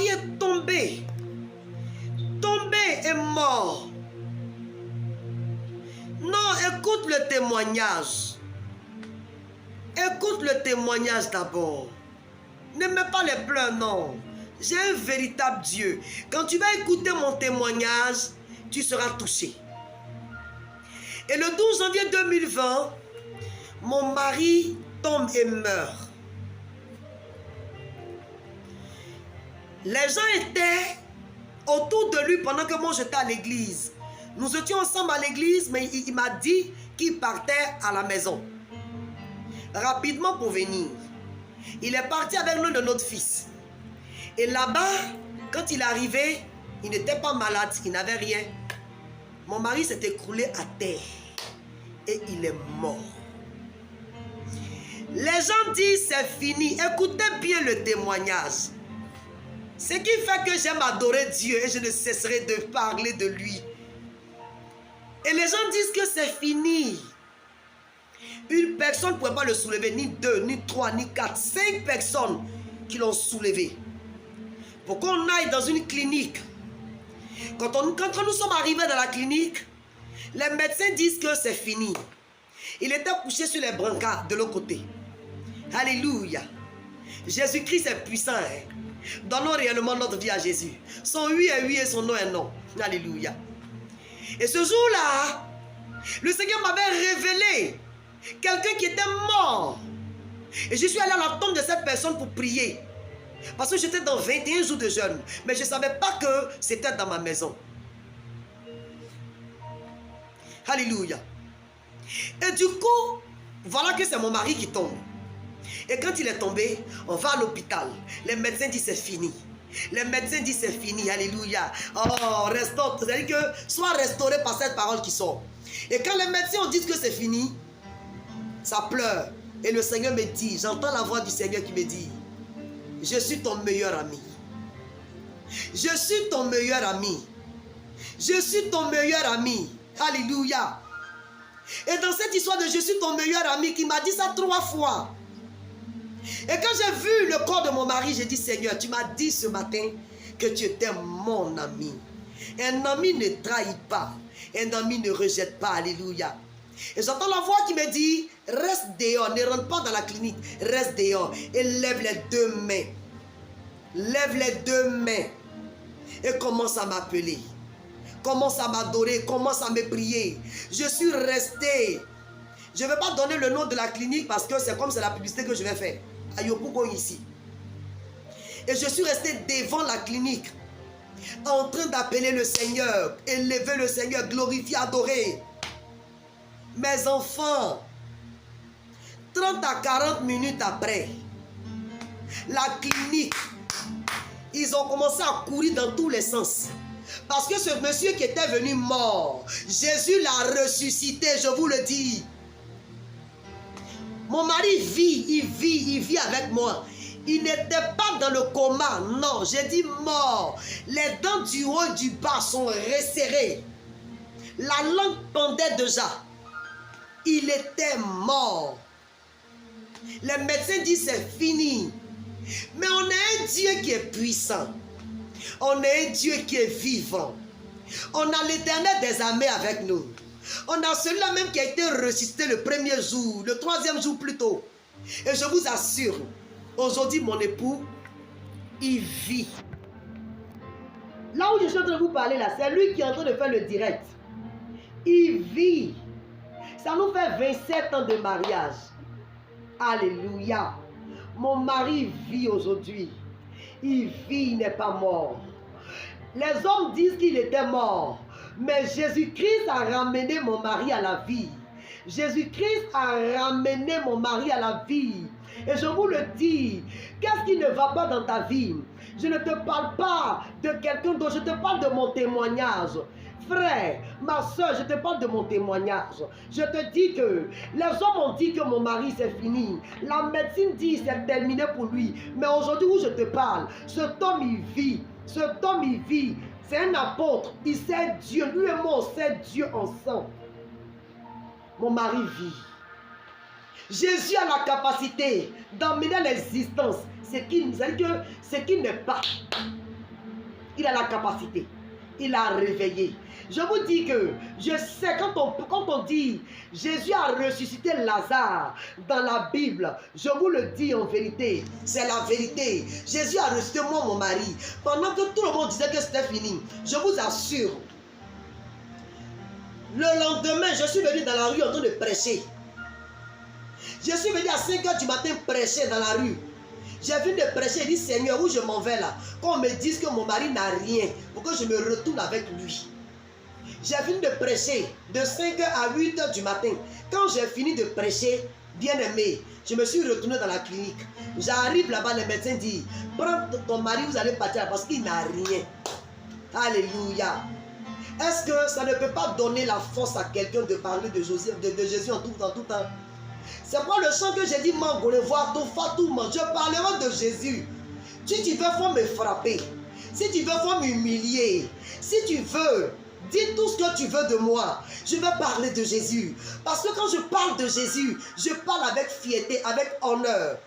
mari est tombé. Tombé et mort. Non, écoute le témoignage. Écoute le témoignage d'abord. Ne mets pas les pleurs, non. J'ai un véritable Dieu. Quand tu vas écouter mon témoignage, tu seras touché. Et le 12 janvier 2020, mon mari tombe et meurt. Les gens étaient autour de lui pendant que moi j'étais à l'église. Nous étions ensemble à l'église, mais il m'a dit qu'il partait à la maison. Rapidement pour venir. Il est parti avec l'un de notre fils. Et là-bas, quand il est arrivé, il n'était pas malade, il n'avait rien. Mon mari s'est écroulé à terre. Et il est mort. Les gens disent c'est fini. Écoutez bien le témoignage. Ce qui fait que j'aime adorer Dieu et je ne cesserai de parler de lui. Et les gens disent que c'est fini. Une personne ne pouvait pas le soulever, ni deux, ni trois, ni quatre, 5 personnes qui l'ont soulevé. Pour qu'on aille dans une clinique. Quand nous sommes arrivés dans la clinique, les médecins disent que c'est fini. Il était couché sur les brancards de l'autre côté. Alléluia. Jésus-Christ est puissant. Donnons réellement notre vie à Jésus. Son oui est oui et son non est non. Alléluia. Et ce jour-là, le Seigneur m'avait révélé quelqu'un qui était mort. Et je suis allé à la tombe de cette personne pour prier. Parce que j'étais dans 21 jours de jeûne. Mais je ne savais pas que c'était dans ma maison. Alléluia. Et du coup, voilà que c'est mon mari qui tombe. Et quand il est tombé, on va à l'hôpital. Les médecins disent c'est fini. Les médecins disent c'est fini. Alléluia. Oh, restaure. C'est-à-dire que sois restauré par cette parole qui sort. Et quand les médecins disent que c'est fini, ça pleure. Et le Seigneur me dit, j'entends la voix du Seigneur qui me dit, je suis ton meilleur ami. Je suis ton meilleur ami. Je suis ton meilleur ami. Alléluia. Et dans cette histoire de je suis ton meilleur ami, qui m'a dit ça 3 fois. Et quand j'ai vu le corps de mon mari, j'ai dit, Seigneur, tu m'as dit ce matin que tu étais mon ami. Un ami ne trahit pas. Un ami ne rejette pas. Alléluia. Et j'entends la voix qui me dit, reste dehors, ne rentre pas dans la clinique, reste dehors. Et lève les 2 mains. Lève les 2 mains. Et commence à m'appeler. Commence à m'adorer, commence à me prier. Je suis resté. Je ne vais pas donner le nom de la clinique parce que c'est comme c'est la publicité que je vais faire. À Yopougon ici. Et je suis resté devant la clinique. En train d'appeler le Seigneur. Élever le Seigneur, glorifier, adorer. Mes enfants. 30 à 40 minutes après. La clinique. Ils ont commencé à courir dans tous les sens. Parce que ce monsieur qui était venu mort, Jésus l'a ressuscité, je vous le dis. Mon mari vit, il vit avec moi. Il n'était pas dans le coma, non, j'ai dit mort. Les dents du haut et du bas sont resserrées. La langue pendait déjà. Il était mort. Les médecins disent c'est fini. Mais on a un Dieu qui est puissant. On a un Dieu qui est vivant. On a l'Éternel des armées avec nous. On a celui-là même qui a été ressuscité le 1er jour, le 3e jour plus tôt. Et je vous assure, aujourd'hui mon époux, il vit. Là où je suis en train de vous parler là, c'est lui qui est en train de faire le direct. Il vit. Ça nous fait 27 ans de mariage. Alléluia. Mon mari vit aujourd'hui. Il vit, il n'est pas mort. Les hommes disent qu'il était mort. Mais Jésus-Christ a ramené mon mari à la vie. Jésus-Christ a ramené mon mari à la vie. Et je vous le dis, qu'est-ce qui ne va pas dans ta vie? Je ne te parle pas de quelqu'un d'autre, je te parle de mon témoignage. Frère, ma soeur, je te parle de mon témoignage. Je te dis que les hommes ont dit que mon mari c'est fini. La médecine dit c'est terminé pour lui. Mais aujourd'hui où je te parle, cet homme il vit. Cet homme il vit. C'est un apôtre. Il sait Dieu. Lui et moi on sait Dieu ensemble. Mon mari vit. Jésus a la capacité d'emmener l'existence. Ce qui n'est pas. Il a la capacité. Il a réveillé. Je vous dis que je sais, quand on dit Jésus a ressuscité Lazare dans la Bible, je vous le dis en vérité, c'est la vérité. Jésus a ressuscité moi, mon mari. Pendant que tout le monde disait que c'était fini, je vous assure, le lendemain, je suis venu dans la rue en train de prêcher. Je suis venu à 5 h du matin prêcher dans la rue. J'ai fini de prêcher, j'ai dit Seigneur, où je m'en vais là? Qu'on me dise que mon mari n'a rien, pour que je me retourne avec lui. J'ai fini de prêcher de 5 h à 8 h du matin. Quand j'ai fini de prêcher, bien aimé, je me suis retourné dans la clinique. J'arrive là-bas, le médecin dit, prends ton mari, vous allez partir parce qu'il n'a rien. Alléluia. Est-ce que ça ne peut pas donner la force à quelqu'un de parler de Jésus en tout temps? C'est quoi le chant que j'ai dit, Mangole, voir tout Fatouma, je parlerai de Jésus. Si tu veux, faut me frapper. Si tu veux, faut m'humilier. Si tu veux, dis tout ce que tu veux de moi. Je vais parler de Jésus. Parce que quand je parle de Jésus, je parle avec fierté, avec honneur.